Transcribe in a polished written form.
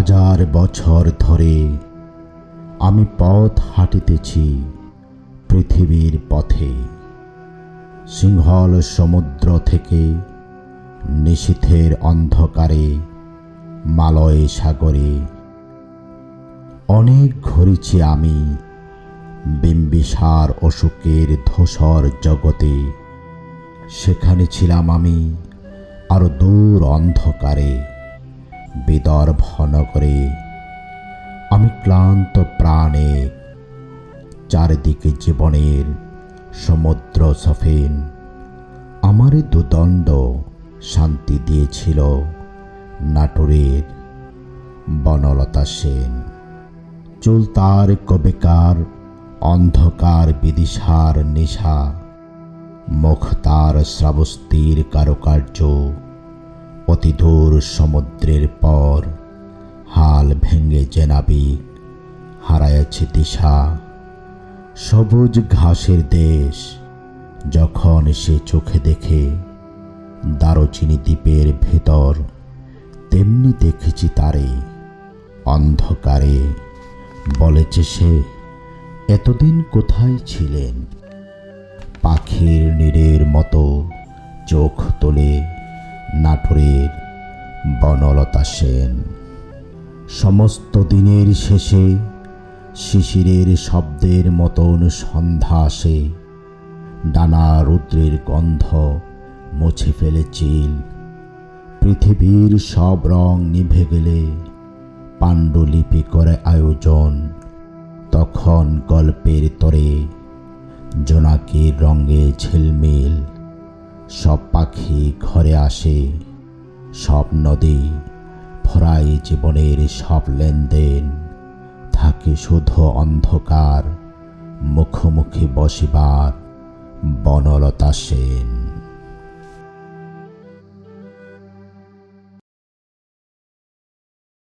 হাজার বছর ধরে আমি পথ হাঁটিতেছি পৃথিবীর পথে। সিংহল সমুদ্র থেকে নিশীথের অন্ধকারে মালয় সাগরে অনেক ঘুরেছি আমি বিম্বিসার অশোকের ধূসর জগতে। সেখানে ছিলাম আমি আরো দূর অন্ধকারে বিদর্ভ নগরে। আমি ক্লান্ত প্রাণে, চারিদিকে জীবনের সমুদ্র সফেন। আমারে দুদণ্ড শান্তি দিয়েছিল নাটোরের বনলতা সেন। চুল তার কবেকার অন্ধকার বিদিশার নেশা, মুখ তার শ্রাবস্তির কারুকার্য। অতি দূর সমুদ্রের পর হাল ভেঙে যে নাবিক হারাইছে দিশা। সবুজ ঘাসের দেশ যখন সে চোখে দেখে দারুচিনি দ্বীপের ভেতর, তেমনি দেখেছি তারে অন্ধকারে। বলেছে সে, এতদিন কোথায় ছিলেন? পাখির নীড়ের মতো চোখ তোলে নাটোরের বনলতা সেন। সমস্ত দিনের শেষে শিশিরের শব্দের মতন সন্ধ্যা আসে। ডানা রৌদ্রের গন্ধ মুছে ফেলে চিল। পৃথিবীর সব রং নিভে গেলে পাণ্ডুলিপি করে আয়োজন। তখন গল্পের তরে জোনাকির রঙে ঝিলমিল। সব পাখি ঘরে আসে, সব নদী ভরাই জীবনের সব লেনদেন। থাকে শুধু অন্ধকার, মুখোমুখি বসিবার বনলতা সেন।